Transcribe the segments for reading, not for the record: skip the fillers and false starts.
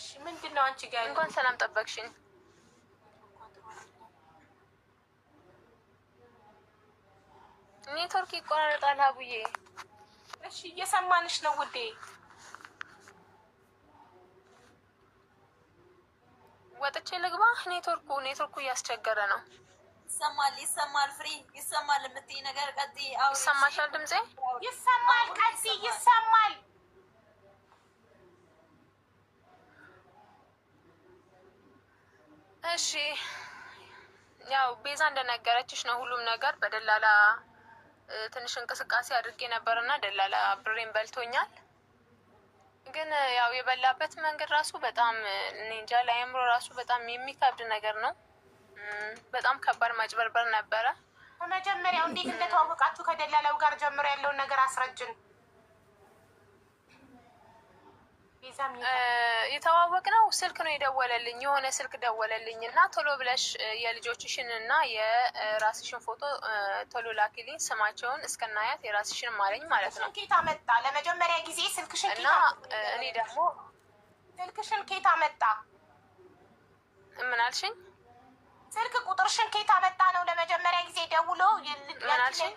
እሺ ምንድነው አንቺ ጋር? እንኳን ሰላም ጠበቅሽኝ። ኔትወርክ ይቆራረጣል አቡዬ። እሺ እየሰማንሽ ነው ውዴ። ወጥቼ ልግባ? ኔትወርኩ እያስቸገረ ነው። ይሰማል ፍሪ ይሰማል የምትይ ነገር ቀጥይ። አዎ ይሰማሻል? ድምጼ ይሰማል። ቀጥይ። ይሰማል። እሺ ያው ቤዛ እንደነገረችሽ ነው ሁሉም ነገር በደላላ ትንሽ እንቅስቃሴ አድርጌ ነበርና ደላላ ብሬን በልቶኛል። ግን ያው የበላበት መንገድ ራሱ በጣም እንጃ ለአእምሮ ራሱ በጣም የሚከብድ ነገር ነው። በጣም ከባድ ማጭበርበር ነበረ። በመጀመሪያው እንዴት እንደተዋወቃችሁ ከደላላው ጋር ጀምሮ ያለውን ነገር አስረጅን። የተዋወቅነው ስልክ ነው የደወለልኝ። የሆነ ስልክ ደወለልኝ እና ቶሎ ብለሽ የልጆችሽን እና የራስሽን ፎቶ ቶሎ ላኪልኝ፣ ስማቸውን እስከናያት የራስሽን ማለኝ ማለት ነው። ኬታ መጣ ለመጀመሪያ ጊዜ ስልክሽን እና እኔ ደግሞ ስልክሽን ኬታ መጣ። ምን አልሽኝ? ስልክ ቁጥርሽን ኬታ መጣ ነው ለመጀመሪያ ጊዜ ደውሎ ምን አልሽኝ?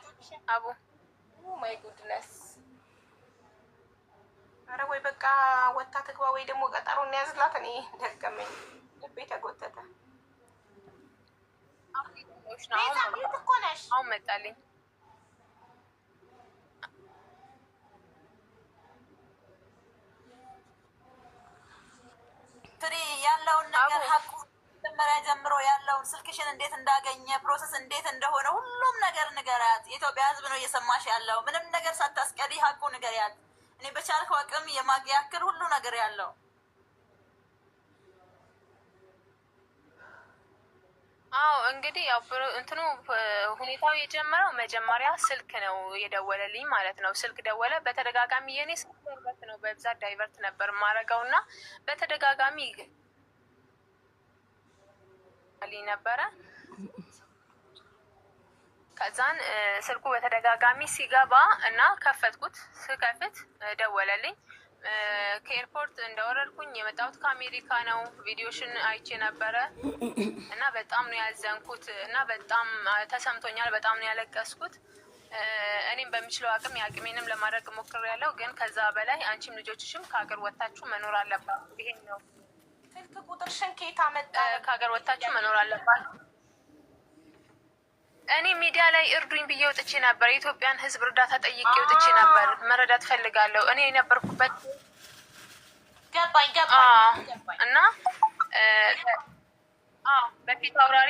አቡ ማይ ጉድነስ። አረ ወይ በቃ ወታ ትግባ ወይ ደግሞ ቀጠሮ እንያዝላት። እኔ ደገመኝ፣ ልቤ ተጎተተ። አሁን መጣልኝ። ፍሬ ያለውን ነገር ሀቁ መጀመሪያ ጀምሮ ያለውን ስልክሽን እንዴት እንዳገኘ ፕሮሰስ እንዴት እንደሆነ ሁሉም ነገር ንገሪያት። የኢትዮጵያ ሕዝብ ነው እየሰማሽ ያለው። ምንም ነገር ሳታስቀሪ ሀቁ ንገሪያት። እኔ በቻልከው አቅም የማያክል ሁሉ ነገር ያለው። አዎ እንግዲህ ያው እንትኑ ሁኔታው የጀመረው መጀመሪያ ስልክ ነው የደወለልኝ ማለት ነው። ስልክ ደወለ በተደጋጋሚ። የኔ ስልክ ዳይቨርት ነው በብዛት ዳይቨርት ነበር ማረገው እና በተደጋጋሚ ነበረ። ከዛን ስልኩ በተደጋጋሚ ሲገባ እና ከፈትኩት። ስከፍት ደወለልኝ። ከኤርፖርት እንደወረድኩኝ የመጣሁት ከአሜሪካ ነው። ቪዲዮሽን አይቼ ነበረ እና በጣም ነው ያዘንኩት እና በጣም ተሰምቶኛል። በጣም ነው ያለቀስኩት። እኔም በሚችለው አቅም የአቅሜንም ለማድረግ ሞክሬያለሁ። ግን ከዛ በላይ አንቺም ልጆችሽም ከሀገር ወጥታችሁ መኖር አለባችሁ። ይሄን ነው ስልክ ቁጥርሽን ኬታ መጣ። ከሀገር ወጥታችሁ መኖር አለባችሁ። እኔ ሚዲያ ላይ እርዱኝ ብዬ ወጥቼ ነበር። የኢትዮጵያን ሕዝብ እርዳታ ጠይቄ ወጥቼ ነበር። መረዳት ፈልጋለሁ። እኔ የነበርኩበት ገባኝ እና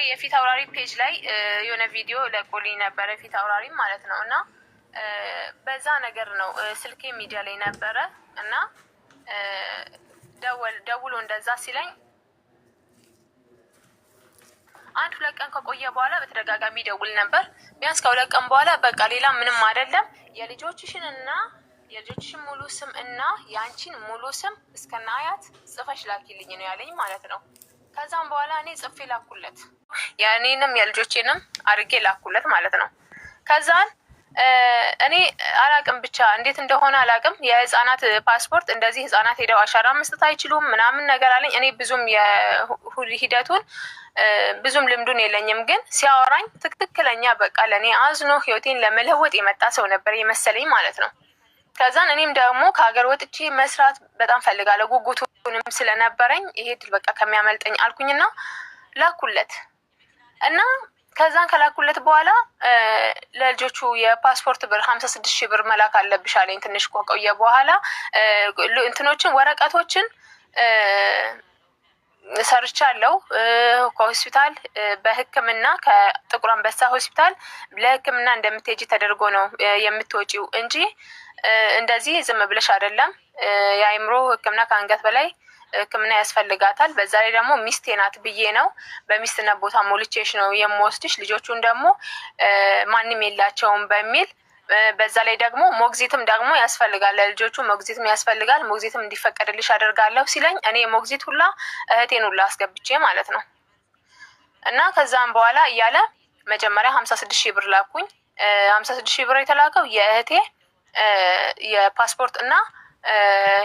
የፊት አውራሪ ፔጅ ላይ የሆነ ቪዲዮ ለቆልኝ ነበረ። ፊት አውራሪ ማለት ነው። እና በዛ ነገር ነው ስልኬ ሚዲያ ላይ ነበረ እና ደውሎ እንደዛ ሲለኝ 1-2 ቀን ከቆየ በኋላ በተደጋጋሚ ደውል ነበር። ቢያንስ ከ2 ቀን በኋላ በቃ ሌላ ምንም አይደለም የልጆችሽን እና የልጆችሽን ሙሉ ስም እና የአንቺን ሙሉ ስም እስከና አያት ጽፈሽ ላኪልኝ ነው ያለኝ ማለት ነው። ከዛም በኋላ እኔ ጽፌ ላኩለት፣ የእኔንም የልጆቼንም አድርጌ ላኩለት ማለት ነው። ከዛን እኔ አላቅም ብቻ እንዴት እንደሆነ አላቅም። የህፃናት ፓስፖርት እንደዚህ ህፃናት ሄደው አሻራ መስጠት አይችሉም ምናምን ነገር አለኝ። እኔ ብዙም ሂደቱን ብዙም ልምዱን የለኝም። ግን ሲያወራኝ ትክክለኛ በቃ ለእኔ አዝኖ ህይወቴን ለመለወጥ የመጣ ሰው ነበር የመሰለኝ ማለት ነው። ከዛን እኔም ደግሞ ከሀገር ወጥቼ መስራት በጣም ፈልጋለሁ። ጉጉቱንም ስለነበረኝ ይሄ ድል በቃ ከሚያመልጠኝ አልኩኝና ላኩለት እና ከዛን ከላኩለት በኋላ ለልጆቹ የፓስፖርት ብር 56,000 ብር መላክ አለብሽ አለኝ። ትንሽ ቆየ በኋላ እንትኖችን ወረቀቶችን ሰርቻለሁ። ከሆስፒታል በህክምና ከጥቁር አንበሳ ሆስፒታል ለህክምና እንደምትሄጂ ተደርጎ ነው የምትወጪው እንጂ እንደዚህ ዝም ብለሽ አይደለም። የአእምሮ ህክምና ከአንገት በላይ ህክምና ያስፈልጋታል። በዛ ላይ ደግሞ ሚስቴ ናት ብዬ ነው በሚስትነት ቦታ ሞልቼሽ ነው የምወስድሽ። ልጆቹን ደግሞ ማንም የላቸውም በሚል በዛ ላይ ደግሞ ሞግዚትም ደግሞ ያስፈልጋል። ለልጆቹ ሞግዚትም ያስፈልጋል። ሞግዚትም እንዲፈቀድልሽ አደርጋለሁ ሲለኝ እኔ ሞግዚት ሁላ እህቴን ሁላ አስገብቼ ማለት ነው። እና ከዛም በኋላ እያለ መጀመሪያ 56,000 ብር ላኩኝ። 56,000 ብር የተላከው የእህቴ የፓስፖርት እና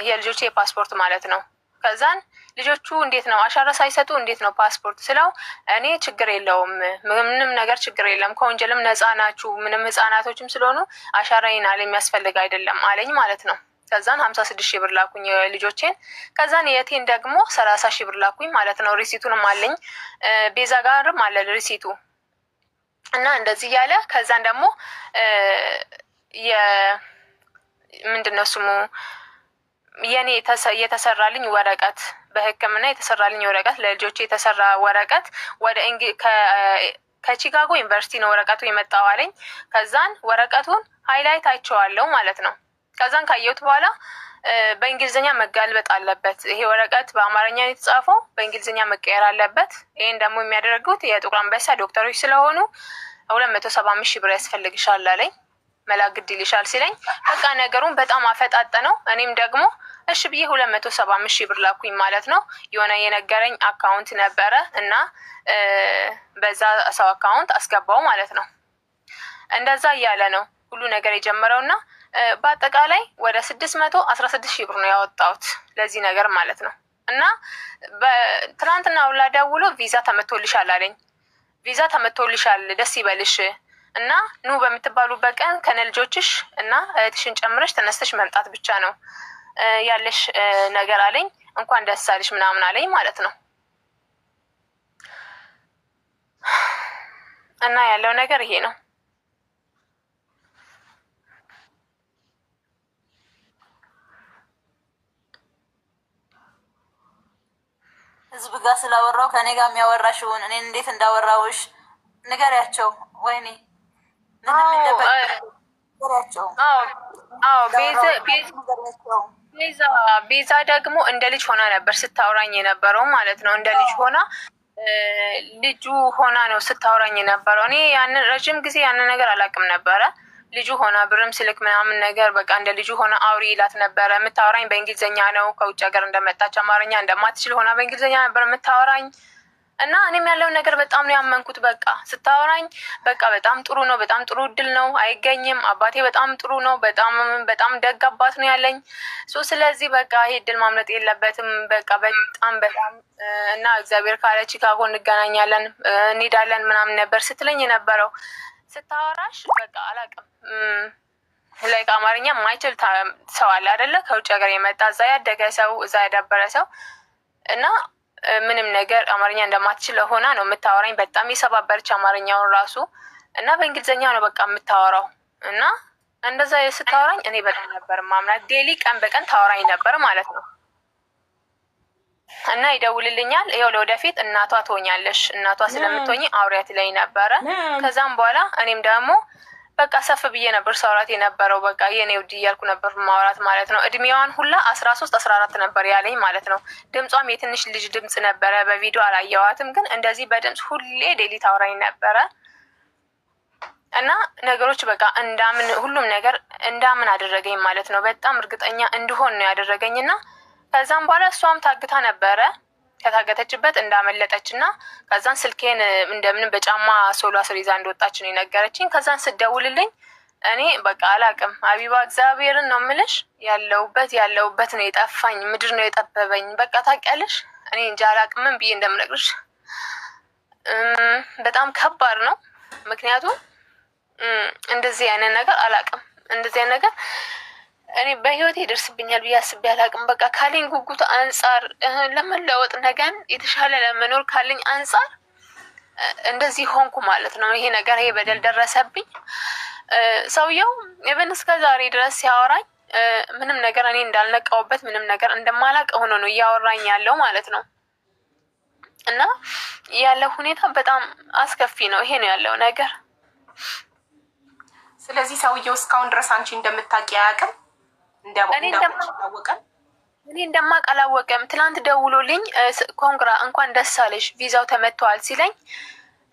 የልጆቼ የፓስፖርት ማለት ነው። ከዛን ልጆቹ እንዴት ነው አሻራ ሳይሰጡ እንዴት ነው ፓስፖርት ስለው እኔ ችግር የለውም ምንም ነገር ችግር የለም ከወንጀልም ነፃ ናችሁ ምንም ህጻናቶችም ስለሆኑ አሻራዬን የሚያስፈልግ አይደለም አለኝ ማለት ነው። ከዛን 56,000 ብር ላኩኝ ልጆቼን። ከዛን የቴን ደግሞ 30,000 ብር ላኩኝ ማለት ነው። ሪሲቱንም አለኝ ቤዛ ጋርም አለ ሪሲቱ እና እንደዚህ ያለ ከዛን ደግሞ ምንድነው ስሙ የኔ የተሰራልኝ ወረቀት በህክምና የተሰራልኝ ወረቀት ለልጆቼ የተሰራ ወረቀት ወደ ከቺካጎ ዩኒቨርሲቲ ነው ወረቀቱ የመጣው አለኝ። ከዛን ወረቀቱን ሃይላይት አይቼዋለሁ ማለት ነው። ከዛን ካየሁት በኋላ በእንግሊዝኛ መጋልበጥ አለበት ይሄ ወረቀት በአማርኛ የተጻፈው በእንግሊዝኛ መቀየር አለበት። ይሄን ደግሞ የሚያደርጉት የጥቁር አንበሳ ዶክተሮች ስለሆኑ 275,000 ብር ያስፈልግሻል አለኝ። መላክ ግድ ይልሻል ሲለኝ በቃ ነገሩን በጣም አፈጣጠነው። እኔም ደግሞ እሺ ብዬ 275,000 ብር ላኩኝ ማለት ነው። የሆነ የነገረኝ አካውንት ነበረ እና በዛ ሰው አካውንት አስገባው ማለት ነው። እንደዛ እያለ ነው ሁሉ ነገር የጀመረውና በአጠቃላይ ወደ 616,000 ብር ነው ያወጣሁት ለዚህ ነገር ማለት ነው። እና ትናንትና ሁላ ደውሎ ቪዛ ተመቶልሻል አለኝ። ቪዛ ተመቶልሻል ደስ ይበልሽ እና ኑ በምትባሉበት ቀን ከነ ልጆችሽ እና እህትሽን ጨምረሽ ተነስተሽ መምጣት ብቻ ነው ያለሽ ነገር አለኝ። እንኳን ደስ አለሽ ምናምን አለኝ ማለት ነው። እና ያለው ነገር ይሄ ነው። ህዝብ ጋር ስላወራው ከኔ ጋር የሚያወራሽውን እኔን እንዴት እንዳወራውሽ ንገሪያቸው። ወይኔ ቤዛ ደግሞ እንደ ልጅ ሆና ነበር ስታወራኝ የነበረው ማለት ነው። እንደ ልጅ ሆና ልጁ ሆና ነው ስታወራኝ የነበረው። እኔ ያንን ረጅም ጊዜ ያንን ነገር አላውቅም ነበረ። ልጁ ሆና ብርም ስልክ ምናምን ነገር በቃ እንደ ልጁ ሆና አውሪ ይላት ነበረ። የምታወራኝ በእንግሊዝኛ ነው። ከውጭ ሀገር እንደመጣች አማርኛ እንደማትችል ሆና በእንግሊዝኛ ነበር የምታወራኝ። እና እኔም ያለውን ነገር በጣም ነው ያመንኩት። በቃ ስታወራኝ በቃ በጣም ጥሩ ነው፣ በጣም ጥሩ እድል ነው፣ አይገኝም። አባቴ በጣም ጥሩ ነው፣ በጣም ደግ አባት ነው ያለኝ። ስለዚህ በቃ ይሄ እድል ማምለጥ የለበትም። በቃ በጣም እና እግዚአብሔር ካለ ቺካጎ እንገናኛለን እንሄዳለን ምናምን ነበር ስትለኝ የነበረው። ስታወራሽ በቃ አላውቅም ላይ አማርኛ የማይችል ሰው አለ አይደለ? ከውጭ ሀገር የመጣ እዛ ያደገ ሰው እዛ ያዳበረ ሰው እና ምንም ነገር አማርኛ እንደማትችል ሆና ነው የምታወራኝ። በጣም የሰባበረች አማርኛውን ራሱ እና በእንግሊዝኛ ነው በቃ የምታወራው። እና እንደዛ ስታወራኝ እኔ በጣም ነበር ማምናት። ዴሊ ቀን በቀን ታወራኝ ነበር ማለት ነው። እና ይደውልልኛል፣ ይኸው ለወደፊት እናቷ ትሆኛለሽ፣ እናቷ ስለምትሆኝ አውሪያት ላይ ነበረ። ከዛም በኋላ እኔም ደግሞ በቃ ሰፍ ብዬ ነበር ሰውራት የነበረው። በቃ የኔ ውድ እያልኩ ነበር ማውራት ማለት ነው። እድሜዋን ሁላ 13 14 ነበር ያለኝ ማለት ነው። ድምጿም የትንሽ ልጅ ድምጽ ነበረ። በቪዲዮ አላየዋትም፣ ግን እንደዚህ በድምጽ ሁሌ ዴሊ ታወራኝ ነበረ። እና ነገሮች በቃ እንዳምን ሁሉም ነገር እንዳምን አደረገኝ ማለት ነው። በጣም እርግጠኛ እንድሆን ነው ያደረገኝና ከዛም በኋላ እሷም ታግታ ነበረ። ከታገተችበት እንዳመለጠች እና ከዛን ስልኬን እንደምን በጫማ ሶላ ስር ይዛ እንደወጣች ነው የነገረችኝ። ከዛን ስደውልልኝ እኔ በቃ አላቅም ሀቢባ እግዚአብሔርን ነው የምልሽ ያለውበት ነው የጠፋኝ፣ ምድር ነው የጠበበኝ። በቃ ታውቂያለሽ እኔ እንጃ አላቅም ምን ብዬ እንደምነግርሽ። በጣም ከባድ ነው። ምክንያቱም እንደዚህ አይነት ነገር አላቅም፣ እንደዚህ አይነት ነገር እኔ በህይወቴ ይደርስብኛል ብዬ አስቤ አላቅም። በቃ ካለኝ ጉጉት አንጻር ለመለወጥ ነገን የተሻለ ለመኖር ካለኝ አንጻር እንደዚህ ሆንኩ ማለት ነው። ይሄ ነገር ይሄ በደል ደረሰብኝ። ሰውየው ኢቨን እስከ ዛሬ ድረስ ሲያወራኝ ምንም ነገር እኔ እንዳልነቃውበት ምንም ነገር እንደማላቅ ሆኖ ነው እያወራኝ ያለው ማለት ነው። እና ያለው ሁኔታ በጣም አስከፊ ነው። ይሄ ነው ያለው ነገር። ስለዚህ ሰውየው እስካሁን ድረስ አንቺ እንደምታውቂ አያውቅም? እኔ እንደማውቅ አላወቀም። ትላንት ደውሎልኝ ኮንግራ እንኳን ደስ አለሽ ቪዛው ተመቷል ሲለኝ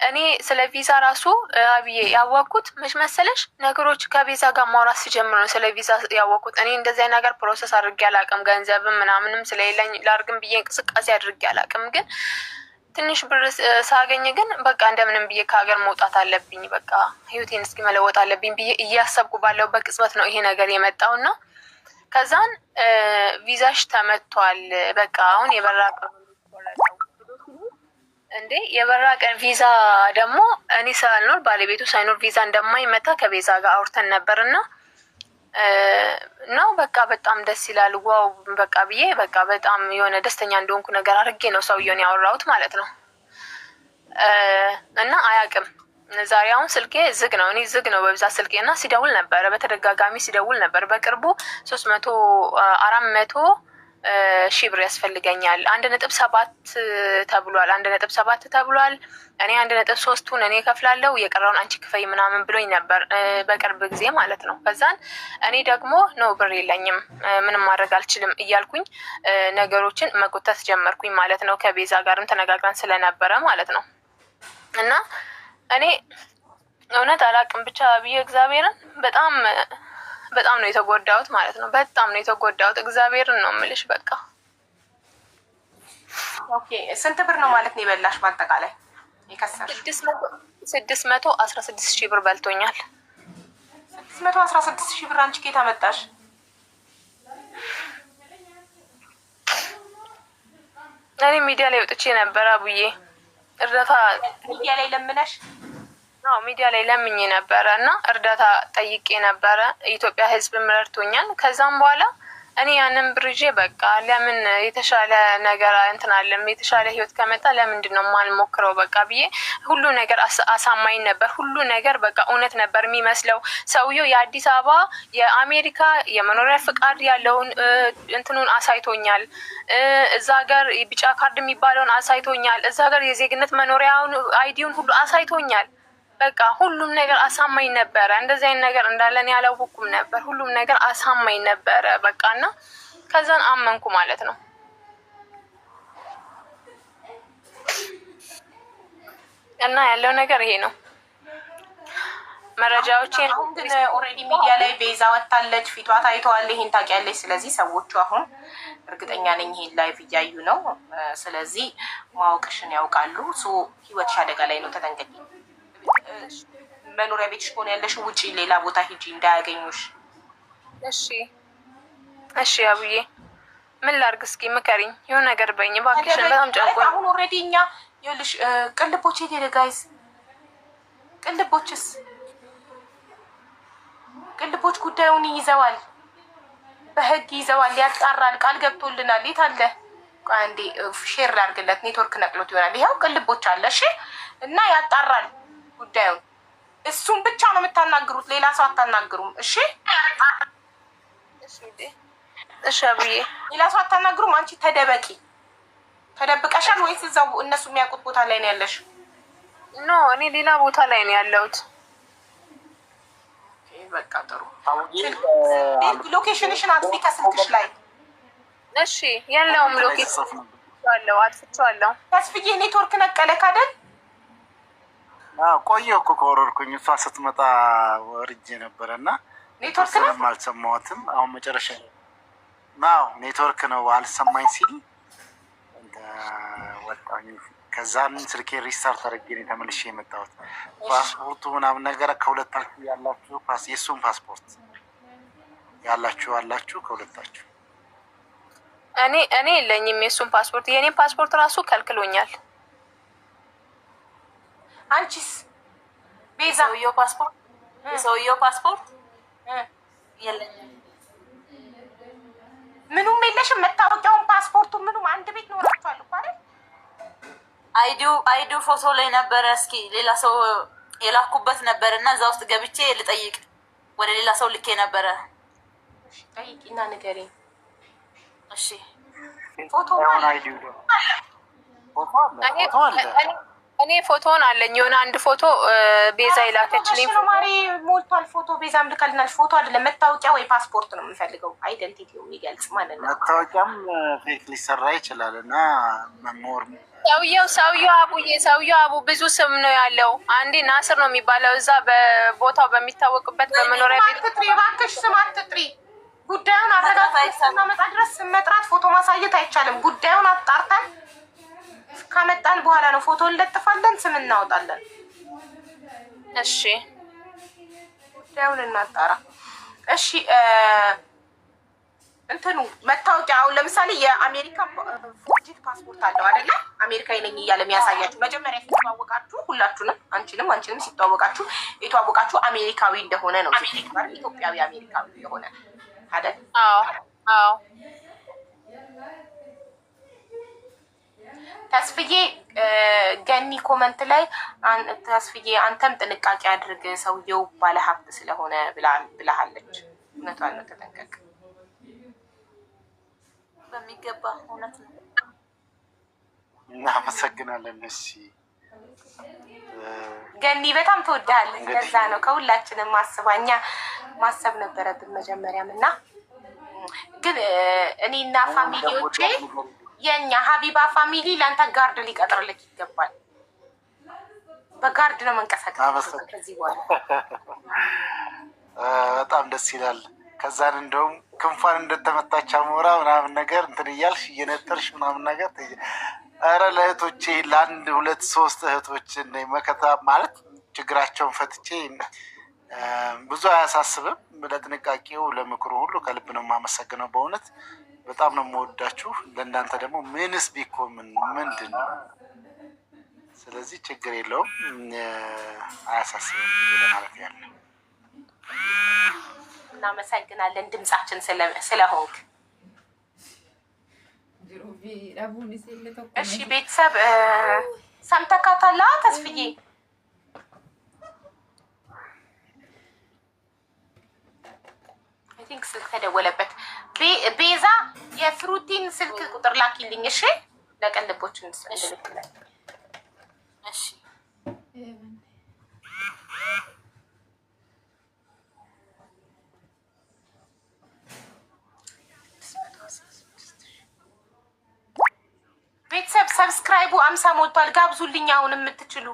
እኔ ስለ ቪዛ ራሱ አብዬ ያወቅኩት መች መሰለሽ ነገሮች ከቪዛ ጋር ማውራት ሲጀምር ነው ስለ ቪዛ ያወቅኩት። እኔ እንደዚህ ነገር ፕሮሰስ አድርጌ አላውቅም። ገንዘብም ምናምንም ስለሌለኝ ላርግም ብዬ እንቅስቃሴ አድርጌ አላውቅም። ግን ትንሽ ብር ሳገኝ ግን በቃ እንደምንም ብዬ ከሀገር መውጣት አለብኝ፣ በቃ ህይወቴን እስኪ መለወጥ አለብኝ ብዬ እያሰብኩ ባለውበት ቅጽበት ነው ይሄ ነገር የመጣውና ከዛን ቪዛሽ ተመቷል፣ በቃ አሁን የበራ ቀን እንዴ የበራ ቀን ቪዛ ደግሞ እኔ ሳልኖር ባለቤቱ ሳይኖር ቪዛ እንደማይመታ ከቤዛ ጋር አውርተን ነበርና ነው በቃ በጣም ደስ ይላል። ዋው በቃ ብዬ በቃ በጣም የሆነ ደስተኛ እንደሆንኩ ነገር አድርጌ ነው ሰውየውን ያወራሁት ማለት ነው። እና አያውቅም። ዛሬ አሁን ስልኬ ዝግ ነው፣ እኔ ዝግ ነው በብዛት ስልኬ እና ሲደውል ነበረ፣ በተደጋጋሚ ሲደውል ነበር። በቅርቡ 400 ሺህ ብር ያስፈልገኛል 1.7 ተብሏል፣ 1.7 ተብሏል። እኔ 1.3ቱን እኔ ከፍላለሁ የቀረውን አንቺ ክፈይ ምናምን ብሎኝ ነበር በቅርብ ጊዜ ማለት ነው። ከዛን እኔ ደግሞ ነው ብር የለኝም ምንም ማድረግ አልችልም እያልኩኝ ነገሮችን መጎተት ጀመርኩኝ ማለት ነው። ከቤዛ ጋርም ተነጋግረን ስለነበረ ማለት ነው። እና እኔ እውነት አላቅም ብቻ ብዬ እግዚአብሔርን በጣም ነው የተጎዳሁት ማለት ነው። በጣም ነው የተጎዳሁት እግዚአብሔርን ነው የምልሽ። በቃ ኦኬ። ስንት ብር ነው ማለት ነው የበላሽ በአጠቃላይ የከሰርሽ? 616 ሺህ ብር በልቶኛል። 616 ሺህ ብር አንቺ ከየት አመጣሽ? እኔ ሚዲያ ላይ ወጥቼ ነበር አቡዬ እርዳታ ሚዲያ ላይ ለምነሽ? አዎ ሚዲያ ላይ ለምኜ ነበረ እና እርዳታ ጠይቄ ነበረ። የኢትዮጵያ ሕዝብ ረድቶኛል። ከዛም በኋላ እኔ ያንን ብርጄ በቃ ለምን የተሻለ ነገር እንትን አለም የተሻለ ህይወት ከመጣ ለምንድን ነው ማልሞክረው በቃ ብዬ ሁሉ ነገር አሳማኝ ነበር። ሁሉ ነገር በቃ እውነት ነበር የሚመስለው። ሰውየው የአዲስ አበባ የአሜሪካ የመኖሪያ ፍቃድ ያለውን እንትኑን አሳይቶኛል። እዛ ሀገር ቢጫ ካርድ የሚባለውን አሳይቶኛል። እዛ ሀገር የዜግነት መኖሪያውን አይዲውን ሁሉ አሳይቶኛል። በቃ ሁሉም ነገር አሳማኝ ነበረ። እንደዚህ አይነት ነገር እንዳለን ያላወኩም ነበር። ሁሉም ነገር አሳማኝ ነበረ በቃ እና ከዛን አመንኩ ማለት ነው። እና ያለው ነገር ይሄ ነው። መረጃዎችን አሁን ግን ኦልሬዲ ሚዲያ ላይ ቤዛ ወጣለች፣ ፊቷ ታይተዋል። ይሄን ታውቂያለሽ። ስለዚህ ሰዎቹ አሁን እርግጠኛ ነኝ ይሄን ላይቭ እያዩ ነው። ስለዚህ ማወቅሽን ያውቃሉ። ህይወትሽ አደጋ ላይ ነው፣ ተጠንቀቂ። መኖሪያ ቤትሽ ከሆነ ያለሽ ውጪ፣ ሌላ ቦታ ሂጂ እንዳያገኙሽ። እሺ አቡዬ ምን ላድርግ? እስኪ ምከሪኝ፣ የሆነ ነገር በይኝ እባክሽን። በጣም ጨንቆኝ አሁን ኦልሬዲ እኛ ይኸውልሽ ቅልቦች የት ሄደ ጋይስ? ቅልቦች ጉዳዩን ይዘዋል፣ በህግ ይዘዋል፣ ያጣራል፣ ቃል ገብቶልናል። የት አለ? አንዴ ሼር ላድርግለት፣ ኔትወርክ ነቅሎት ይሆናል። ይኸው ቅልቦች አለ። እሺ እና ያጣራል ጉዳዩን። እሱም ብቻ ነው የምታናግሩት፣ ሌላ ሰው አታናግሩም። እሺ አብዬ ሌላ ሰው አታናግሩም። አንቺ ተደበቂ። ተደብቀሻል ወይስ እዛው እነሱ የሚያውቁት ቦታ ላይ ነው ያለሽ? ኖ እኔ ሌላ ቦታ ላይ ነው ያለሁት። በቃ ጥሩ። ሎኬሽንሽን አጥፊ ከስልክሽ ላይ። እሺ የለውም ሎኬሽን አለው፣ አጥፍቼዋለሁ። ተስፍዬ ኔትወርክ ነቀለክ አይደል? ቆየሁ እኮ ከወረድኩኝ። እሷ ስትመጣ ወርጄ ነበረ እና ኔትወርክ ነው አልሰማሁትም። አሁን መጨረሻ ነው ኔትወርክ ነው አልሰማኝ ሲል ወጣኝ። ከዛን ስልኬ ሪስታርት አድርጌ ነው ተመልሼ የመጣሁት። ፓስፖርቱ ምናምን ነገር ከሁለታችሁ ያላችሁ የእሱን ፓስፖርት ያላችሁ ከሁለታችሁ። እኔ የለኝም የእሱን ፓስፖርት። የእኔ ፓስፖርት ራሱ ከልክሎኛል። አንቺስ ቤዛ? የሰውየው ፓስፖርት የለኝም። ምኑም የለሽም? መታወቂያውን ፓስፖርቱ ምኑም አንድ ቤት ኖራችኋል እኮ አይደል? አይዱ ፎቶ ላይ ነበረ። እስኪ ሌላ ሰው የላኩበት ነበር እና እዛ ውስጥ ገብቼ ልጠይቅ ወደ ሌላ ሰው ልኬ ነበረ። እሺ ጠይቂና ንገሪኝ። እሺ ፎቶ እኔ ፎቶውን አለኝ። የሆነ አንድ ፎቶ ቤዛ ይላከችልኝ። ማሪ ሞልቷል ፎቶ። ቤዛም ልካልናል። ፎቶ አይደለም መታወቂያ ወይ ፓስፖርት ነው የምንፈልገው። አይደንቲቲው የሚገልጽ ማለት ነው። መታወቂያም ፌክ ሊሰራ ይችላል እና መሞር ሰውየው አቡ ብዙ ስም ነው ያለው። አንዴ ናስር ነው የሚባለው። እዛ በቦታው በሚታወቅበት በመኖሪያ ቤት እባክሽ ስም አትጥሪ። ጉዳዩን አረጋግጠን እናመጣ ድረስ ስም መጥራት ፎቶ ማሳየት አይቻልም። ጉዳዩን አጣርተን ካመጣን በኋላ ነው ፎቶ እንለጥፋለን፣ ስም እናወጣለን። እሺ ጉዳዩን እናጣራ። እሺ እንትኑ መታወቂያ አሁን ለምሳሌ የአሜሪካ ፎርጂድ ፓስፖርት አለው አይደለ? አሜሪካዊ ነኝ እያለ የሚያሳያችሁ መጀመሪያ ሲተዋወቃችሁ፣ ሁላችሁንም አንቺንም ሲተዋወቃችሁ የተዋወቃችሁ አሜሪካዊ እንደሆነ ነው። ኢትዮጵያዊ አሜሪካዊ እንደሆነ አይደል? አዎ። ተስፍዬ ገኒ ኮመንት ላይ ተስፍዬ አንተም ጥንቃቄ አድርግ ሰውየው ባለሀብት ስለሆነ ብላሃለች። እውነቷን ነው፣ ተጠንቀቅ። በሚገባ እውነት ነው። እናመሰግናለን። እሺ ገኒ በጣም ትወዳለች። ለዛ ነው ከሁላችንም ማስባኛ ማሰብ ነበረብን መጀመሪያም እና ግን እኔና ፋሚሊዎቼ የኛ ሀቢባ ፋሚሊ ለአንተ ጋርድ ሊቀጥርልክ ይገባል። በጋርድ ነው መንቀሳቀስ ከዚህ በኋላ። በጣም ደስ ይላል። ከዛን እንደውም ክንፏን እንደተመታች አሞራ ምናምን ነገር እንትን እያልሽ እየነጠርሽ ምናምን ነገር ኧረ ለእህቶቼ ለአንድ ሁለት ሶስት እህቶች መከታ ማለት ችግራቸውን ፈትቼ ብዙ አያሳስብም። ለጥንቃቄው ለምክሩ ሁሉ ከልብ ነው የማመሰግነው። በእውነት በጣም ነው የምወዳችሁ። ለእናንተ ደግሞ ምንስ ቢኮን ምንድን ነው። ስለዚህ ችግር የለውም፣ አያሳስብም ማለት ያለ። እናመሰግናለን ድምጻችን ስለሆንክ። እሺ ቤተሰብ ሰምተካታላ ተስፍዬ ቲንክ ስልክ ተደወለበት። ቤዛ የፍሩቲን ስልክ ቁጥር ላኪልኝ እሺ፣ ለቀልቦች እንድልክለን። እሺ ቤተሰብ ሰብስክራይቡ 50 ሞልቷል። ጋብዙልኝ አሁን የምትችሉ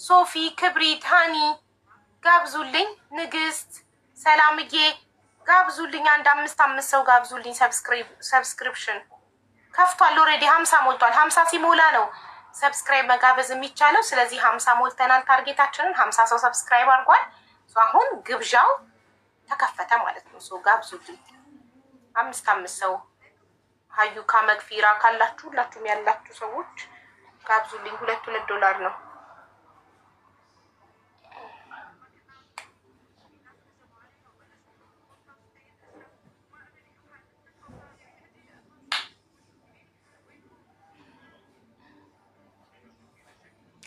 ሶፊ፣ ክብሪት፣ ሃኒ ጋብዙልኝ። ንግስት፣ ሰላምዬ ጋብዙልኝ። አንድ 5 ሰው ጋብዙልኝ። ሰብስክሪፕሽን ከፍቷል ኦልሬዲ 50 ሞልቷል። 50 ሲሞላ ነው ሰብስክራይብ መጋበዝ የሚቻለው። ስለዚህ 50 ሞልተናል። ታርጌታችንን 50 ሰው ሰብስክራይብ አድርጓል። አሁን ግብዣው ተከፈተ ማለት ነው። ጋብዙልኝ 5 ሰው ሀዩካ መግፊራ ካላችሁ ሁላችሁም ያላችሁ ሰዎች ጋብዙልኝ። $2 ነው።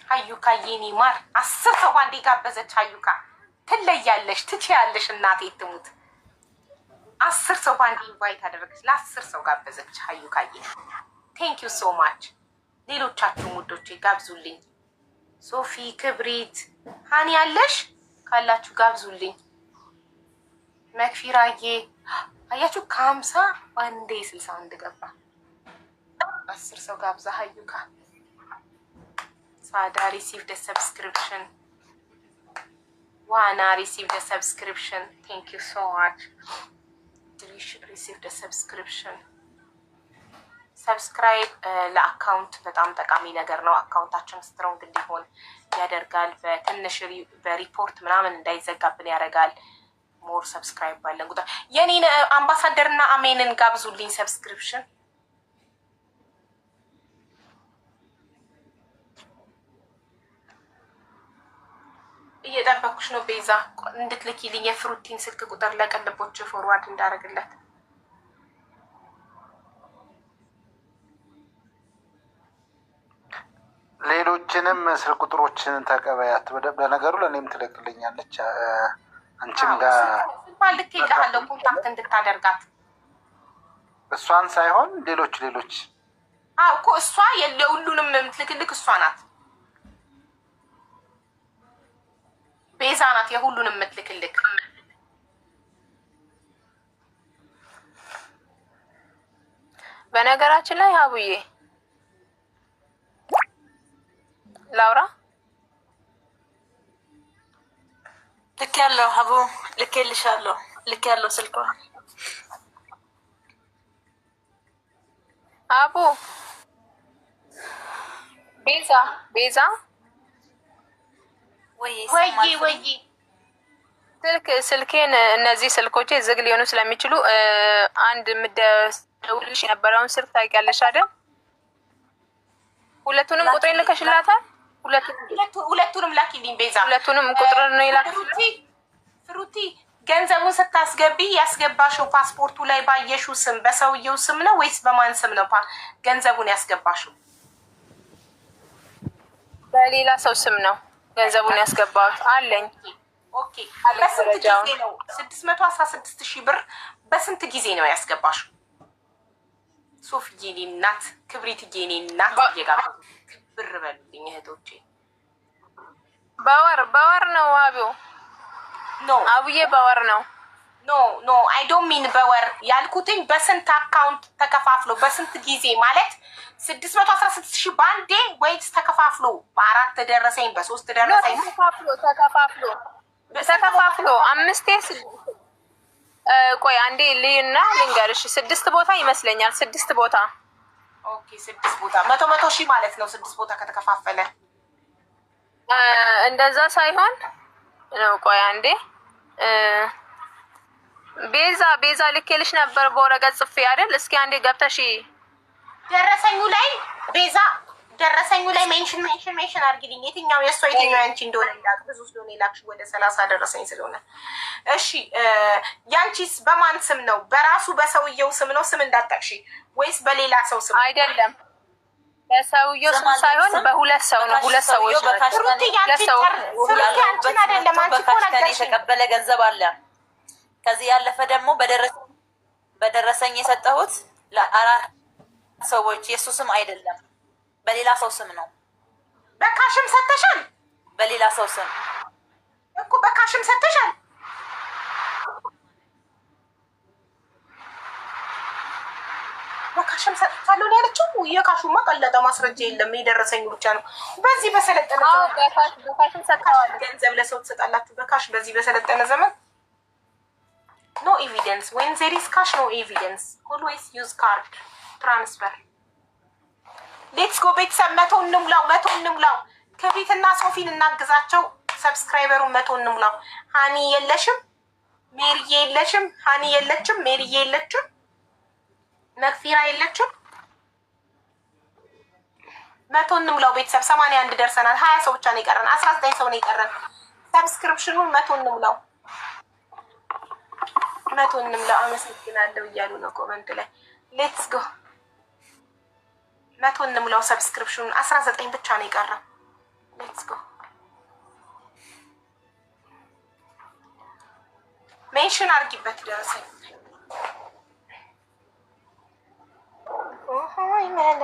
ሀዩካ የኔ ማር 10 ሰው አንዴ ጋበዘች። ሀዩካ ትለያለሽ፣ ትችያለሽ። እናቴ ትሙት 10 ሰው ባንድ ኢንቫይት አደረገች። ለ10 ሰው ጋበዘች ሀዩካዬ። ቴንክ ዩ ሶ ማች። ሌሎቻችሁም ውዶቼ ጋብዙልኝ። ሶፊ፣ ክብሪት፣ ሃኒ ያለሽ ካላችሁ ጋብዙልኝ። መክፊራዬ አያችሁ ከ50 ባንዴ 61 ገባ። 10 ሰው ጋብዛ ሀዩካ። ሳዳ ሪሲቭ ደ ሰብስክሪፕሽን። ዋና ሪሲቭ ደ ሰብስክሪፕሽን። ቴንክ ዩ ሶ ማች። ሪሲቭ ደ ሰብስክሪፕሽን። ሰብስክራይብ ለአካውንት በጣም ጠቃሚ ነገር ነው። አካውንታችን ስትሮንግ እንዲሆን ያደርጋል። በትንሽ በሪፖርት ምናምን እንዳይዘጋብን ያደርጋል። ሞር ሰብስክራይብ ባለን ቁጥር የኔን አምባሳደር እና አሜንን ጋብዙልኝ ሰብስክሪፕሽን። እየጠበኩሽ ነው ቤዛ፣ እንድትልኪልኝ የፍሩቲን ስልክ ቁጥር ለቀልቦች ፎርዋርድ እንዳደረግለት። ሌሎችንም ስልክ ቁጥሮችን ተቀበያት። በነገሩ ለእኔም ትልክልኛለች። አንቺም ጋር ልክ ይልሃለሁ ኮንታክት እንድታደርጋት። እሷን ሳይሆን ሌሎች እኮ እሷ የለሁሉንም የምትልክልክ እሷ ናት። ቤዛ ናት የሁሉንም የምትልክልክ። በነገራችን ላይ አቡዬ ላውራ ልክ ያለው አቡ ልኬልሻለሁ። ልክ ያለው ስልኳ አቡ ቤዛ ወይ ስልኬን እነዚህ ስልኮቼ ዝግ ሊሆኑ ስለሚችሉ አንድ ምደውልሽ የነበረውን ስልክ ታውቂያለሽ አይደል? ሁለቱንም ቁጥሬን ልከሽላታል? ሁለቱንም ላኪልኝ ቤዛ። ሁለቱንም ቁጥር ነው ይላክልኝ። ፍሩቲ ገንዘቡን ስታስገቢ ያስገባሽው ፓስፖርቱ ላይ ባየሽው ስም በሰውየው ስም ነው ወይስ በማን ስም ነው ገንዘቡን ያስገባሽው? በሌላ ሰው ስም ነው ገንዘቡን ያስገባሁት አለኝ። ኦኬ በስንት ጊዜ ነው 616,000 ብር በስንት ጊዜ ነው ያስገባሽው? ሶፍዬ እኔ እናት ክብሪትዬ እኔ እናት እየጋባ ብር በሉልኝ እህቶቼ። በወር ነው አቢው ኖ አቡዬ በወር ነው። ኖ አይ ዶንት ሚን በወር ያልኩትኝ በስንት አካውንት ተከፋፍሎ በስንት ጊዜ ማለት 616,000 ባንዴ ወይስ ተከፋፍሎ በአራት ደረሰኝ በሶስት ደረሰኝ? ተከፋፍሎ አምስቴ ቆይ አንዴ ልይና ልንገርሽ። 6 ቦታ ይመስለኛል 6 ቦታ። ኦኬ 6 ቦታ 100,000 ማለት ነው 6 ቦታ ከተከፋፈለ። እንደዛ ሳይሆን ነው። ቆይ አንዴ ቤዛ ልኬልሽ ነበር በወረቀት ጽፌ አይደል? እስኪ አንዴ ገብተሽ ደረሰኙ ላይ ቤዛ ደረሰኙ ላይ ሜንሽን አድርጊልኝ። የትኛው የእሷ የትኛው ያንቺ እንደሆነ ላክ። ብዙ ስለሆነ ላክሽ ወደ 30 ደረሰኝ ስለሆነ። እሺ ያንቺስ በማን ስም ነው? በራሱ በሰውየው ስም ነው? ስም እንዳጠቅሽ ወይስ በሌላ ሰው ስም? አይደለም በሰውየው ስም ሳይሆን በሁለት ሰው ነው። ሁለት ሰዎች ነው። የተቀበለ ገንዘብ አለ። ከዚህ ያለፈ ደግሞ በደረሰኝ የሰጠሁት ለ4 ሰዎች የሱ ስም አይደለም፣ በሌላ ሰው ስም ነው። በካሽም ሰተሻል? በሌላ ሰው ስም እኮ በካሽም ሰተሻል። በካሽም ሰጥታለሁ ነው ያለችው። የካሹማ ቀለጠ፣ ማስረጃ የለም፣ የደረሰኝ ብቻ ነው። በዚህ በሰለጠነ በካሽም ሰጥታለሁ። ገንዘብ ለሰው ትሰጣላችሁ በካሽ በዚህ በሰለጠነ ዘመን? ኖ ኤቪደንስ when there is cash no evidence always use card transfer ሌትስ ጎ ቤተሰብ 100 እንሙላው ከቤትና ሶፊን እናግዛቸው። ሰብስክራይበሩን 100 እንሙላው። ሃኒ የለሽም፣ ሜሪዬ የለሽም፣ ሃኒ የለችም፣ ሜሪዬ የለችም፣ መክፊራ የለችም። 100 እንሙላው ቤተሰብ። 81 ደርሰናል። 20 ሰው ብቻ ነው የቀረን። 19 ሰው ነው የቀረን። ሰብስክሪፕሽኑን 100 እንሙላው። 100 እንሙላው። አመሰግናለሁ እያሉ ነው ኮመንት ላይ። ሌትስ ጎ 100 እንሙላው ሰብስክሪፕሽኑን። 19 ብቻ ነው የቀረው። ሌትስ ጎ ሜንሽን አድርጊበት ደረሰኝ። ኦሆይ መላ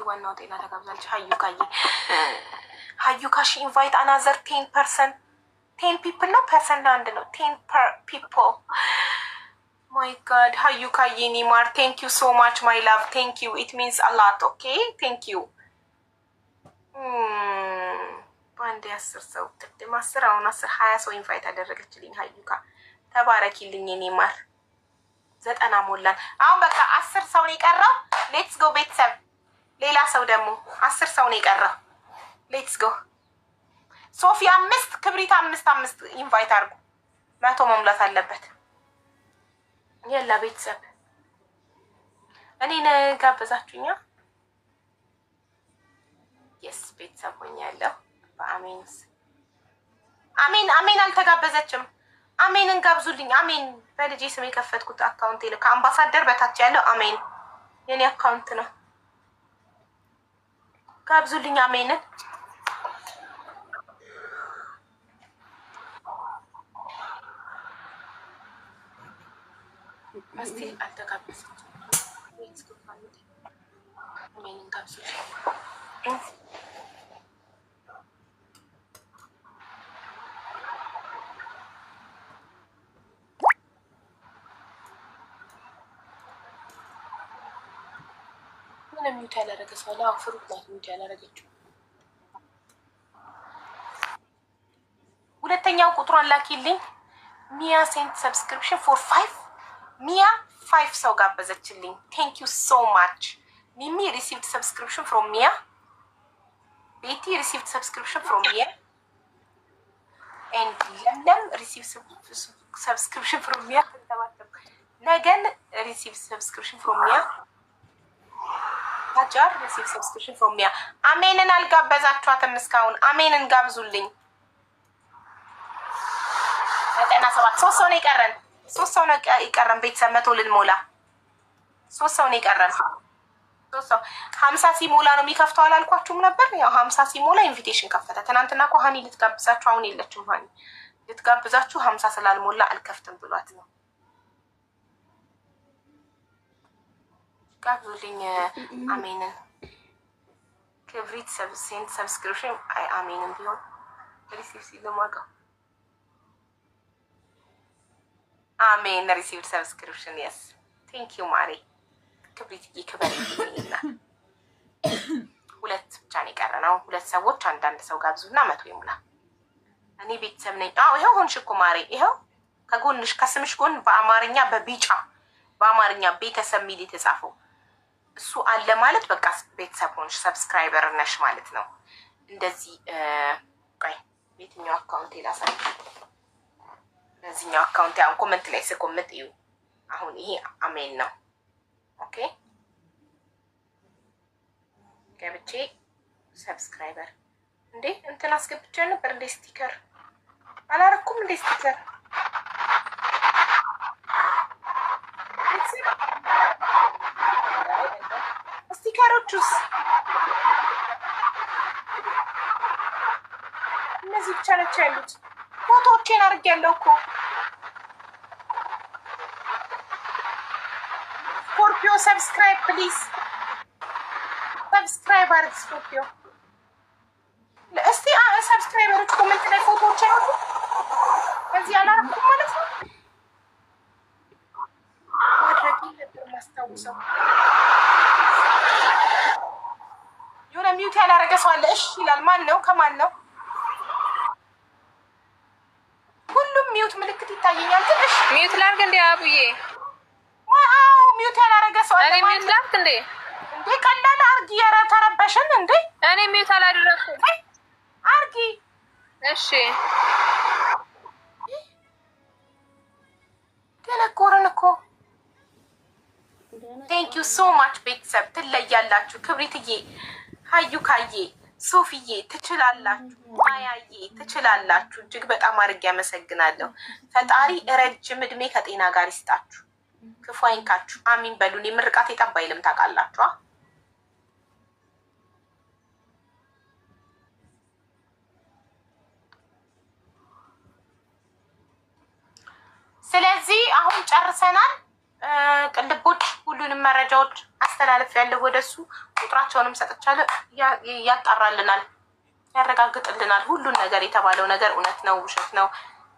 ዋናው ጤና ተጋብዛለች። ሀዩካሽ ኢንቫይት አናዘር 10% 10 ፒፕል ነው ፐርሰንት አንድ ነው 10 ፒፕል ማይ ጋድ ሀዩካ የኔ ማር ቴንክ ዩ ሶ ማች ማይ ላቭ ቴንክ ዩ ኢት ሚንስ አላት ኦኬ ቴንክ ዩ በአንድ 10 ሰው ቅድም 10 አሁን 10 20 ሰው ኢንቫይት አደረገችልኝ ሀዩካ ተባረኪልኝ የኔ ማር 90 ሞላን አሁን በቃ 10 ሰው ነው የቀረው ሌትስ ጎ ቤተሰብ ሌላ ሰው ደግሞ 10 ሰው ነው የቀረው ሌትስ ጎ ሶፊ 5 ክብሪት 5 ኢንቫይት አድርጉ 100 መሙላት አለበት የላ ቤተሰብ እኔን ጋበዛችሁኛ የስ ቤተሰብ ሆኛለሁ በአሜንስ አሜን አልተጋበዘችም አሜንን ጋብዙልኝ አሜን በልጄ ስም የከፈትኩት አካውንት ነው ከአምባሳደር በታች ያለው አሜን የኔ አካውንት ነው ጋብዙልኝ አሜንን እስቲ አልተጋበዘችም አሜንን ጋብዙልኝ ሚውት ያላረገ ሰው አለ። ፍሩት ናት ሚውት ያላረገችው። ሁለተኛው ቁጥሯን ላኪልኝ ሚያ ሴንት ሰብስክሪፕሽን ፎር 5 ሚያ 5 ሰው ጋበዘችልኝ። ቴንክ ዩ ሶ ማች ሚሚ ሪሲቭድ ሰብስክሪፕሽን ፍሮም ሚያ ቤቲ ሪሲቭድ ሰብስክሪፕሽን ፍሮም ሚያ ኤንድ ለምለም ሪሲቭ ሰብስክሪፕሽን ፍሮም ሚያ ነገን ሪሲቭ ሰብስክሪፕሽን ፍሮም ሚያ ታጃር ሪሲቭ ሰብስክሪፕሽን ፍሮም ሚያ። አሜንን አልጋበዛችኋትም እስካሁን። አሜንን ጋብዙልኝ። 97 3 ሰው ነው የቀረን። 3 ሰው ነው የቀረን። ቤተሰብ 100 ልንሞላ 3 ሰው ነው የቀረን። 3 ሰው 50 ሲሞላ ነው የሚከፍተው አላልኳችሁም ነበር? ያው 50 ሲሞላ ኢንቪቴሽን ከፈተ። ትናንትና እኮ ሀኒ ልትጋብዛችሁ፣ አሁን የለችም ሀኒ ልትጋብዛችሁ 50 ስላልሞላ አልከፍትም ብሏት ነው። ጋብዙልኝ አሜንን። ክብሪት ሴንት ሰብስክሪፕሽን አይ አሜንን ቢሆን ሪሲቭ ሲለማቀው አሜን ሪሲቭድ ሰብስክሪፕሽን የስ ቴንክ ዩ ማሪ ክብሪት ይክበር ይልና 2 ብቻ ነው የቀረነው። 2 ሰዎች አንዳንድ ሰው ጋብዙና 100 ይሙላ። እኔ ቤተሰብ ነኝ። ይኸው ሆንሽ እኮ ማሪ። ይኸው ከጎንሽ ከስምሽ ጎን በአማርኛ በቢጫ በአማርኛ ቤተሰብ ሚል የተጻፈው እሱ አለ ማለት በቃ ቤተሰብ ሆንሽ፣ ሰብስክራይበር ነሽ ማለት ነው። እንደዚህ ቆይ የትኛው አካውንት ላሳይ? በዚህኛው አካውንት ያው ኮሜንት ላይ ስኮሜንት እዩ። አሁን ይሄ አሜን ነው። ኦኬ ገብቼ ሰብስክራይበር እንዴ እንትን አስገብቼ ነበር እንዴ ስቲከር አላረኩም እንዴ ስቲከር ስቲከሮቹስ እነዚህ ብቻ ናቸው ያሉት። ፎቶዎቼን አድርጌያለሁ እኮ ስኮርፒዮ ሰብስክራይብ ፕሊዝ ሰብስክራይብ አድርግ ስኮርፒዮ። እስቲ ሰብስክራይበሮች ኮሜንት ላይ ፎቶዎች ያሉ በዚህ አላረኩም ማለት ነው። ማድረግ ነበር ማስታውሰው። የሆነ ሚውት ያላረገ ሰው አለ። እሺ ይላል። ማን ነው? ከማን ነው? ሚውት ምልክት ይታየኛል። ትንሽ ሚውት ላድርግ እንዴ አቡዬ? አዎ ሚውት ያላረገ ሰው አለ። እኔ ሚውት ላድርግ እንዴ? እንዴ ቀላል አርጊ። ኧረ ተረበሽን እንዴ? እኔ ሚውት አላደረኩም። አርጊ። እሺ ገለቆረን እኮ። ቴንክ ዩ ሶ ማች ቤተሰብ ትለያላችሁ። ክብሪትዬ፣ ሀዩ ካዬ፣ ሶፊዬ ትችላላችሁ። ማያዬ ትችላላችሁ። እጅግ በጣም አድርጌ ያመሰግናለሁ። ፈጣሪ ረጅም እድሜ ከጤና ጋር ይስጣችሁ፣ ክፉ አይንካችሁ። አሚን በሉን። የምርቃት የጠባ ይልም ታውቃላችኋ። ስለዚህ አሁን ጨርሰናል። ቅልቦች ሁሉንም መረጃዎች አስተላለፍ ያለው ወደሱ ቁጥራቸውንም ሰጥቻለሁ። ያጣራልናል፣ ያረጋግጥልናል። ሁሉን ነገር የተባለው ነገር እውነት ነው ውሸት ነው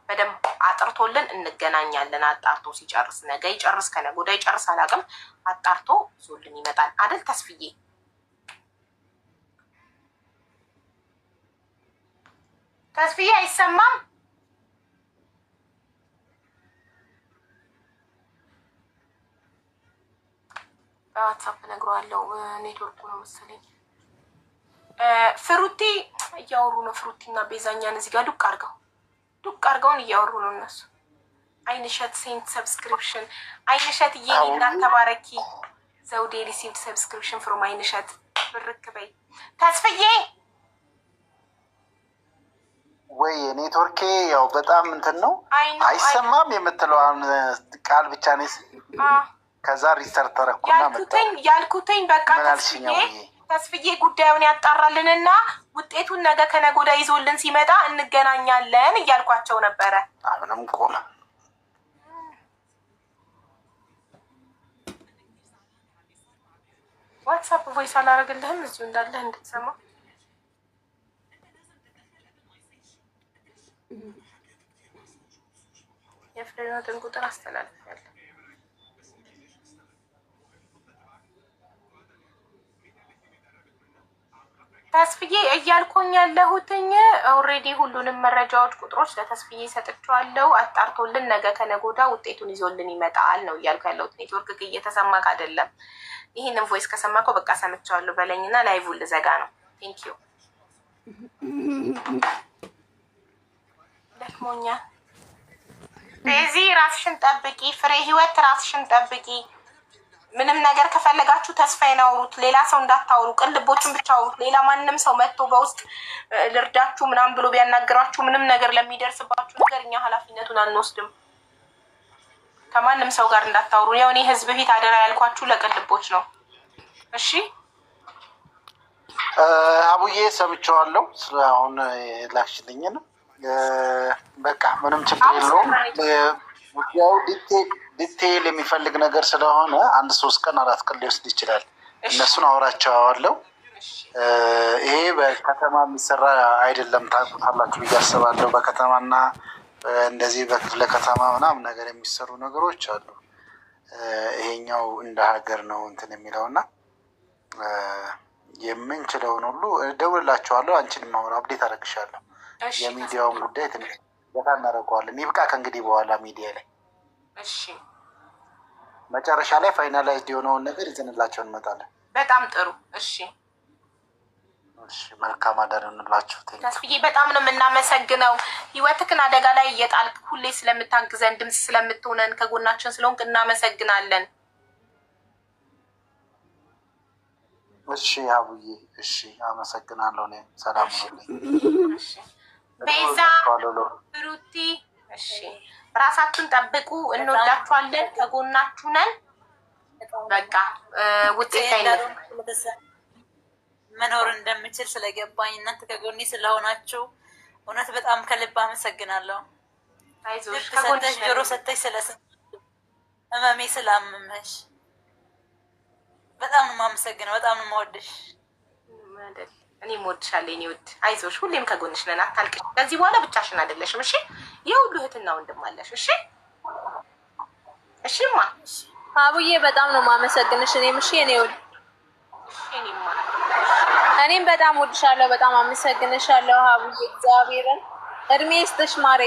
በደንብ አጥርቶልን እንገናኛለን። አጣርቶ ሲጨርስ ነገ ይጨርስ ከነገ ወዲያ ይጨርስ አላውቅም። አጣርቶ ይዞልን ይመጣል አይደል ተስፍዬ? ተስፍዬ አይሰማም? በዋትሳፕ ነግረዋለሁ። ኔትወርኩ ነው መሰለኝ። ፍሩቲ እያወሩ ነው። ፍሩቲና ቤዛኛን እዚህ ጋር ዱቅ አድርገውን እያወሩ ነው እነሱ። አይንሸት ሴንት ሰብስክሪፕሽን። አይንሸት እየኔና ተባረኪ። ዘውዴ ሪሲቭድ ሰብስክሪፕሽን ፍሮም አይንሸት። ብርክ በይ ተስፍዬ። ወይ ኔትወርኬ ያው በጣም እንትን ነው አይሰማም የምትለዋን ቃል ብቻ ነስ ከዛ ሪስተርት ተረኩና ያልኩትኝ በቃ ተስፍዬ ጉዳዩን ያጣራልንና ውጤቱን ነገ ከነገ ወዲያ ይዞልን ሲመጣ እንገናኛለን እያልኳቸው ነበረ። አሁንም ቆመ። ዋትሳፕ ቮይስ አላረግልህም እዚሁ እንዳለህ እንድትሰማ። የፍሬናትን ቁጥር አስተላልፌያለሁ። ተስፍዬ እያልኩኝ ያለሁትኝ ኦልሬዲ ሁሉንም መረጃዎች ቁጥሮች ለተስፍዬ ሰጥቼዋለሁ። አጣርቶልን ነገ ከነገ ወዲያ ውጤቱን ይዞልን ይመጣል ነው እያልኩ ያለሁት። ኔትወርክ እየተሰማክ አይደለም። ይህንን ቮይስ ከሰማከው በቃ ሰምቼዋለሁ በለኝና ላይቭን ልዘጋ ነው። ቴንክ ዩ። ደክሞኛል። በዚህ ራስሽን ጠብቂ ፍሬ ህይወት፣ ራስሽን ጠብቂ። ምንም ነገር ከፈለጋችሁ ተስፋዬን አውሩት። ሌላ ሰው እንዳታውሩ፣ ቅልቦችን ብቻ አውሩት። ሌላ ማንም ሰው መጥቶ በውስጥ ልርዳችሁ ምናምን ብሎ ቢያናግራችሁ ምንም ነገር ለሚደርስባችሁ ነገር እኛ ኃላፊነቱን አንወስድም። ከማንም ሰው ጋር እንዳታውሩ። ያው እኔ ህዝብ ፊት አደራ ያልኳችሁ ለቅልቦች ነው። እሺ አቡዬ ሰምቼዋለሁ። አሁን ላክሽልኝን በቃ ምንም ችግር የለውም። ያው ዲቴይል የሚፈልግ ነገር ስለሆነ 1 3 ቀን 4 ቀን ሊወስድ ይችላል። እነሱን አወራቸዋለሁ። ይሄ በከተማ የሚሰራ አይደለም፣ ታውቁታላችሁ ብዬ አስባለሁ። በከተማና እንደዚህ በክፍለ ከተማ ምናምን ነገር የሚሰሩ ነገሮች አሉ። ይሄኛው እንደ ሀገር ነው እንትን የሚለውና የምንችለውን ሁሉ እደውልላችኋለሁ። አንቺን ማውራ አፕዴት አደርግሻለሁ። የሚዲያውን ጉዳይ ትንሽ በታ እናደርገዋለን። ይብቃ ከእንግዲህ በኋላ ሚዲያ ላይ። እሺ መጨረሻ ላይ ፋይናላይዝድ የሆነውን ነገር ይዘንላቸው እንመጣለን። በጣም ጥሩ። እሺ መልካም አዳር እንላችሁ። ተስፍዬ በጣም ነው የምናመሰግነው። ህይወትክን አደጋ ላይ እየጣልክ ሁሌ ስለምታግዘን፣ ድምፅ ስለምትሆነን፣ ከጎናችን ስለሆንክ እናመሰግናለን። እሺ አቡዬ፣ እሺ አመሰግናለሁ። እኔ ሰላም ነው። ቤዛ ሩቲ፣ እሺ ራሳችሁን ጠብቁ። እንወዳችኋለን፣ ከጎናችሁ ነን። በቃ ውጤት አይደለም መኖር እንደምችል ስለገባኝ እናንተ ከጎኔ ስለሆናችሁ እውነት በጣም ከልብ አመሰግናለሁ። አይዞሽ፣ ሰተሽ ጆሮ ሰተሽ ህመሜ ስላመመሽ በጣም ነው የማመሰግነው። በጣም ነው የምወድሽ። እኔም እወድሻለሁ የእኔ ውድ። አይዞሽ፣ ሁሌም ከጎንሽ ነን። አታልቅሽ። ከዚህ በኋላ ብቻሽን አይደለሽም። እሺ የሁሉ እህትና ወንድም አለሽ። እሺ እሺማ አቡዬ በጣም ነው የማመሰግንሽ። እኔም እሺ የኔ ውድ፣ እኔም በጣም ወድሻለሁ። በጣም አመሰግንሻለሁ አቡዬ። እግዚአብሔርን እድሜ ይስጥሽ ማሬ።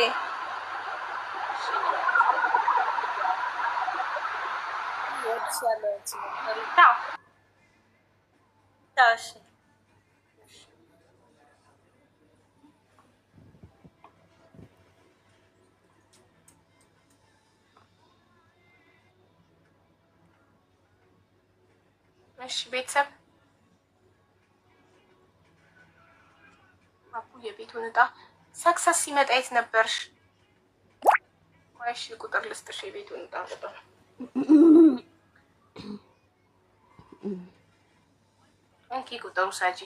እሺ ቤተሰብ አቡ የቤቱን ዕጣ ሰክሰስ ሲመጣ የት ነበርሽ? እሺ ቁጥር ልስጥሽ። የቤቱን ዕጣ ቁጥር እንኪ ቁጥሩ ሳጂ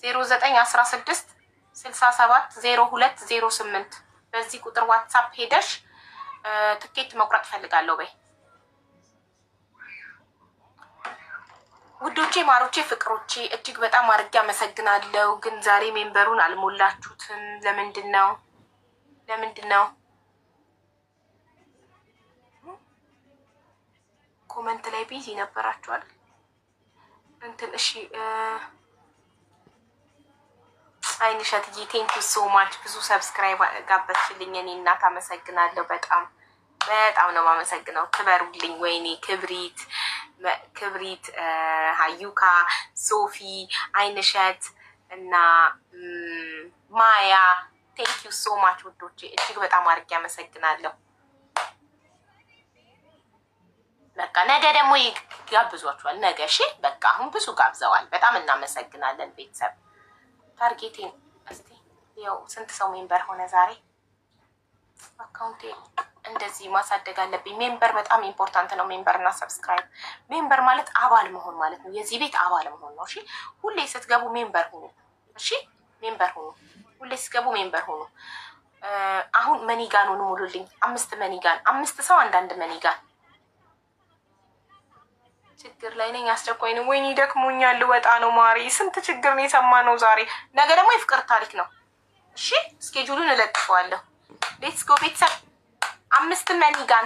0916 67 02 08 በዚህ ቁጥር ዋትሳፕ ሄደሽ ትኬት መቁረጥ ፈልጋለሁ በይ። ውዶቼ፣ ማሮቼ፣ ፍቅሮቼ እጅግ በጣም አድርጌ አመሰግናለሁ። ግን ዛሬ ሜምበሩን አልሞላችሁትም። ለምንድን ነው? ኮመንት ላይ ቢዚ ነበራችኋል እንትን። እሺ አይንሸትዬ ቴንክ ዩ ሶ ማች። ብዙ ሰብስክራይብ ጋበችልኝ የኔ እናት። አመሰግናለሁ። በጣም ነው የማመሰግነው። ክበሩልኝ። ወይኔ ክብሪት፣ ሀዩካ፣ ሶፊ፣ አይንሸት እና ማያ ቴንክ ዩ ሶ ማች ውዶቼ፣ እጅግ በጣም አድርጌ አመሰግናለሁ። በቃ ነገ ደግሞ ይጋብዟችኋል። ነገ እሺ። በቃ አሁን ብዙ ጋብዘዋል። በጣም እናመሰግናለን ቤተሰብ። ታርጌቴን እስቲ ያው ስንት ሰው ሜምበር ሆነ ዛሬ? አካውንቴ እንደዚህ ማሳደግ አለብኝ። ሜምበር በጣም ኢምፖርታንት ነው። ሜምበር እና ሰብስክራይብ። ሜምበር ማለት አባል መሆን ማለት ነው። የዚህ ቤት አባል መሆን ነው። እሺ ሁሌ ስትገቡ ሜምበር ሁኑ። እሺ ሜምበር ሁኑ። ሁሌ ስትገቡ ሜምበር ሁኑ። አሁን መኒጋኑን ሙሉልኝ። 5 መኒጋን፣ 5 ሰው አንዳንድ መኒጋን። ችግር ላይ ነኝ። አስቸኳይ ነው። ወይኔ ደክሞኛል። ልወጣ ነው ማሪ። ስንት ችግር ነው የሰማነው ዛሬ። ነገ ደግሞ የፍቅር ታሪክ ነው። እሺ ስኬጁሉን እለጥፈዋለሁ። ሌትስ ጎ ቤተሰብ። 5 መኒጋን